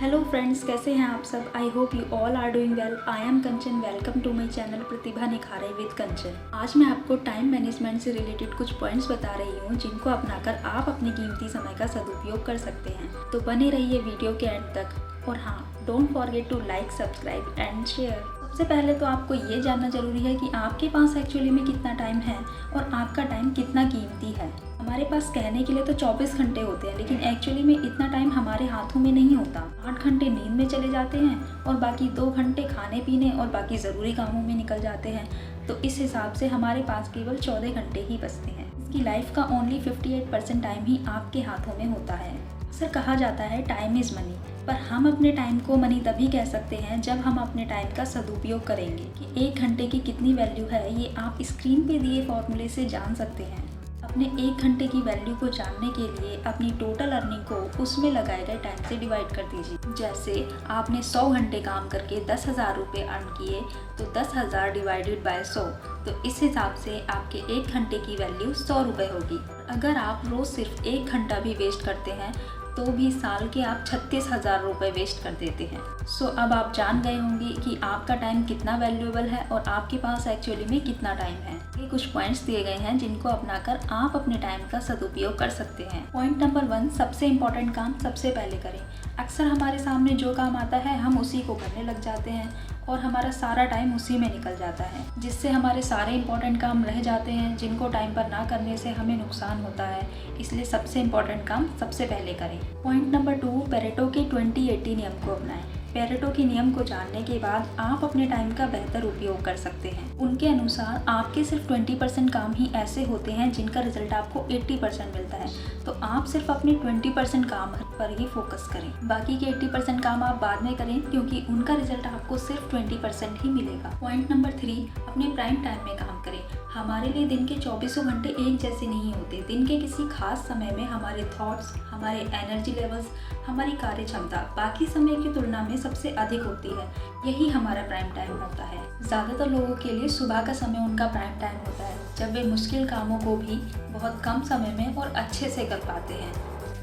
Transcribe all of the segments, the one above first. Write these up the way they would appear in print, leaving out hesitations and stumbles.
Hello friends, कैसे हैं आप सब। I hope you all are doing well. I am Kanchan. Welcome to my channel प्रतिभा निखारे विद कंचन। आज मैं आपको टाइम मैनेजमेंट से रिलेटेड कुछ पॉइंट्स बता रही हूँ जिनको अपनाकर आप अपने कीमती समय का सदुपयोग कर सकते हैं। तो बने रहिए वीडियो के एंड तक। और हाँ, don't forget to like, subscribe and share. सबसे पहले तो आपको ये जानना जरूरी है कि आपके पास एक्चुअली में कितना टाइम है और आपका टाइम कितना कीमती है। हमारे पास कहने के लिए तो 24 घंटे होते हैं, लेकिन एक्चुअली में इतना टाइम हमारे हाथों में नहीं होता। 8 घंटे नींद में चले जाते हैं और बाकी 2 घंटे खाने पीने और बाकी ज़रूरी कामों में निकल जाते हैं। तो इस हिसाब से हमारे पास केवल 14 घंटे ही बचते हैं। इसकी लाइफ का ओनली 58% टाइम ही आपके हाथों में होता है। अक्सर कहा जाता है टाइम इज़ मनी, पर हम अपने टाइम को मनी तभी कह सकते हैं जब हम अपने टाइम का सदुपयोग करेंगे। कि 1 घंटे की कितनी वैल्यू है ये आप स्क्रीन पे दिए फॉर्मूले से जान सकते हैं। अपने 1 घंटे की वैल्यू को जानने के लिए अपनी टोटल अर्निंग को उसमें लगाए गए टाइम से डिवाइड कर दीजिए। जैसे आपने 100 घंटे काम करके 10,000 रुपये अर्न किए, तो 10,000 डिवाइडेड बाय 100, तो इस हिसाब से आपके 1 घंटे की वैल्यू 100 रुपये होगी। अगर आप रोज़ सिर्फ 1 घंटा भी वेस्ट करते हैं तो भी साल के आप 36,000 रुपये वेस्ट कर देते हैं। सो अब आप जान गए होंगे कि आपका टाइम कितना वैल्यूएबल है और आपके पास एक्चुअली में कितना टाइम है। ये कुछ पॉइंट्स दिए गए हैं जिनको अपनाकर आप अपने टाइम का सदुपयोग कर सकते हैं। पॉइंट नंबर 1, सबसे इम्पोर्टेंट काम सबसे पहले करें। अक्सर हमारे सामने जो काम आता है हम उसी को करने लग जाते हैं और हमारा सारा टाइम उसी में निकल जाता है, जिससे हमारे सारे इंपॉर्टेंट काम रह जाते हैं जिनको टाइम पर ना करने से हमें नुकसान होता है। इसलिए सबसे इम्पॉर्टेंट काम सबसे पहले करें। पॉइंट नंबर 2, पेरेटो के 20-80 नियम को अपनाएं। पेरेटो के नियम को जानने के बाद आप अपने टाइम का बेहतर उपयोग कर सकते हैं। उनके अनुसार आपके सिर्फ 20% काम ही ऐसे होते हैं जिनका रिजल्ट आपको 80% मिलता है। तो आप सिर्फ अपने 20% काम पर ही फोकस करें। बाकी के 80% काम आप बाद में करें, क्योंकि उनका रिजल्ट आपको सिर्फ 20% ही मिलेगा। पॉइंट नंबर 3, अपने प्राइम टाइम में काम करें। हमारे लिए दिन के 24 घंटे एक जैसे नहीं होते। दिन के किसी खास समय में हमारे थॉट्स, हमारे एनर्जी लेवल्स, हमारी कार्य क्षमता बाकी समय की तुलना में सबसे अधिक होती है। यही हमारा प्राइम टाइम होता है। ज़्यादातर लोगों के लिए सुबह का समय उनका प्राइम टाइम होता है, जब वे मुश्किल कामों को भी बहुत कम समय में और अच्छे से कर पाते हैं।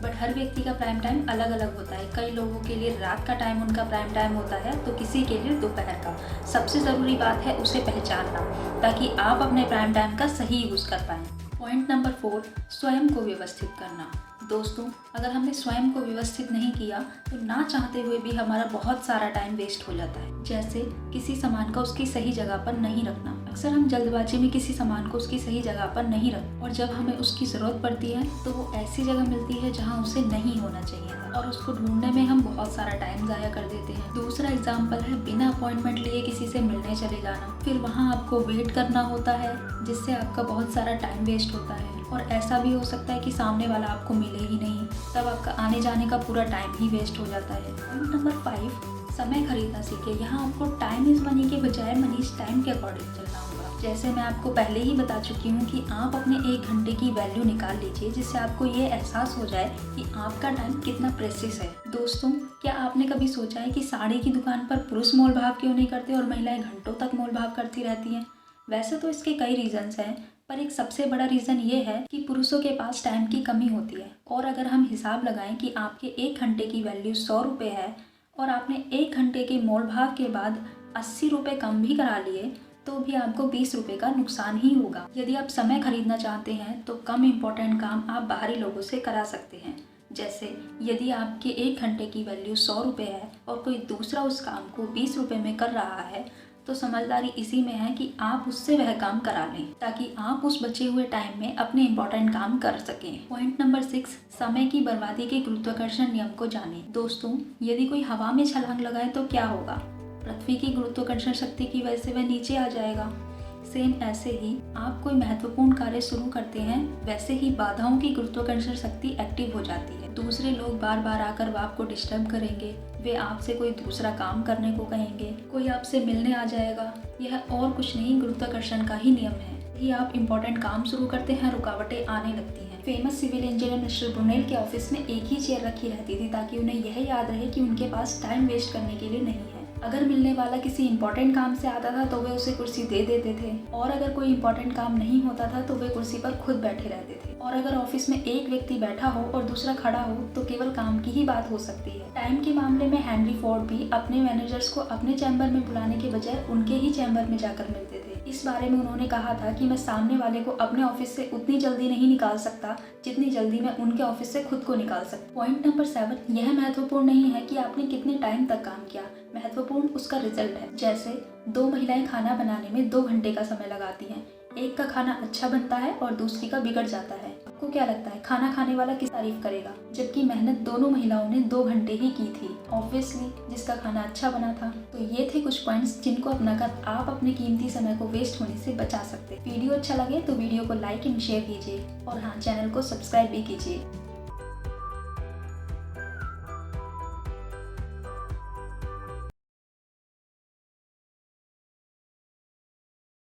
बट हर व्यक्ति का प्राइम टाइम अलग अलग होता है। कई लोगों के लिए रात का टाइम उनका प्राइम टाइम होता है, तो किसी के लिए दोपहर का। सबसे ज़रूरी बात है उसे पहचानना, ताकि आप अपने प्राइम टाइम का सही यूज़ कर पाएँ। पॉइंट नंबर 4, स्वयं को व्यवस्थित करना। दोस्तों, अगर हमने स्वयं को व्यवस्थित नहीं किया तो ना चाहते हुए भी हमारा बहुत सारा टाइम वेस्ट हो जाता है। जैसे किसी सामान का उसकी सही जगह पर नहीं रखना। अक्सर हम जल्दबाजी में किसी सामान को उसकी सही जगह पर नहीं रखते और जब हमें उसकी ज़रूरत पड़ती है तो वो ऐसी जगह मिलती है जहाँ उसे नहीं होना चाहिए और उसको ढूंढने में हम बहुत सारा टाइम ज़ाया कर देते हैं। दूसरा एग्जाम्पल है बिना अपॉइंटमेंट लिए किसी से मिलने चले जाना। फिर वहाँ आपको वेट करना होता है, जिससे आपका बहुत सारा टाइम वेस्ट होता है। और ऐसा भी हो सकता है कि सामने वाला आपको मिले ही नहीं, तब आपका आने जाने का पूरा टाइम ही वेस्ट हो जाता है। पॉइंट नंबर 5, समय खरीदना सीखें। यहाँ आपको टाइम इज़ मनी के बजाय मनी इज़ टाइम के अकॉर्डिंग चलना होगा। जैसे मैं आपको पहले ही बता चुकी हूँ कि आप अपने 1 घंटे की वैल्यू निकाल लीजिए, जिससे आपको ये एहसास हो जाए कि आपका टाइम कितना प्रेशियस है। दोस्तों, क्या आपने कभी सोचा है कि साड़ी की दुकान पर पुरुष मोल भाव क्यों नहीं करते और महिलाएं घंटों तक मोल भाव करती रहती हैं? वैसे तो इसके कई रीजंस हैं, पर एक सबसे बड़ा रीज़न ये है कि पुरुषों के पास टाइम की कमी होती है। और अगर हम हिसाब लगाएं कि आपके 1 घंटे की वैल्यू 100 रुपये है और आपने 1 घंटे के मोल भाव के बाद 80 रुपये कम भी करा लिए, तो भी आपको 20 रुपये का नुकसान ही होगा। यदि आप समय खरीदना चाहते हैं तो कम इम्पोर्टेंट काम आप बाहरी लोगों से करा सकते हैं। जैसे यदि आपके 1 घंटे की वैल्यू 100 रुपये है और कोई दूसरा उस काम को 20 रुपये में कर रहा है, तो समझदारी इसी में है कि आप उससे वह काम करा लें, ताकि आप उस बचे हुए टाइम में अपने इम्पोर्टेंट काम कर सकें। पॉइंट नंबर 6, समय की बर्बादी के गुरुत्वाकर्षण नियम को जानें। दोस्तों, यदि कोई हवा में छलांग लगाए तो क्या होगा? पृथ्वी की गुरुत्वाकर्षण शक्ति की वजह से वह नीचे आ जाएगा। सेम ऐसे ही आप कोई महत्वपूर्ण कार्य शुरू करते हैं, वैसे ही बाधाओं की गुरुत्वाकर्षण शक्ति एक्टिव हो जाती है। दूसरे लोग बार बार आकर वो आपको डिस्टर्ब करेंगे, वे आपसे कोई दूसरा काम करने को कहेंगे, कोई आपसे मिलने आ जाएगा। यह और कुछ नहीं, गुरुत्वाकर्षण का ही नियम है। ही आप इम्पोर्टेंट काम शुरू करते हैं, रुकावटें आने लगती हैं। Famous civil engineer mister Brunel के ऑफिस में एक ही चेयर रखी रहती थी, ताकि उन्हें यह याद रहे कि उनके पास टाइम वेस्ट करने के लिए नहीं है। अगर मिलने वाला किसी इंपॉर्टेंट काम से आता था तो वे उसे कुर्सी दे देते थे, और अगर कोई इंपॉर्टेंट काम नहीं होता था तो वे कुर्सी पर खुद बैठे रहते थे। और अगर ऑफिस में एक व्यक्ति बैठा हो और दूसरा खड़ा हो तो केवल काम की ही बात हो सकती है। टाइम के मामले में हेनरी फोर्ड भी अपने मैनेजर्स को अपने चैम्बर में बुलाने के बजाय उनके ही चैम्बर में जाकर मिलते थे। इस बारे में उन्होंने कहा था कि मैं सामने वाले को अपने ऑफिस से उतनी जल्दी नहीं निकाल सकता जितनी जल्दी मैं उनके ऑफिस से खुद को निकाल सकता। पॉइंट नंबर 7, यह महत्वपूर्ण नहीं है कि आपने कितने टाइम तक काम किया, महत्वपूर्ण उसका रिजल्ट है। जैसे 2 महिलाएं खाना बनाने में 2 घंटे का समय लगाती हैं, एक का खाना अच्छा बनता है और दूसरी का बिगड़ जाता है। आपको क्या लगता है खाना खाने वाला किस तारीफ करेगा, जबकि मेहनत दोनों महिलाओं ने 2 घंटे ही की थी, ऑब्वियसली जिसका खाना अच्छा बना था। तो ये थे कुछ पॉइंट्स जिनको अपनाकर आप अपने कीमती समय को वेस्ट होने से बचा सकते। वीडियो अच्छा लगे तो वीडियो को लाइक एंड शेयर कीजिए और हाँ, चैनल को सब्सक्राइब भी कीजिए।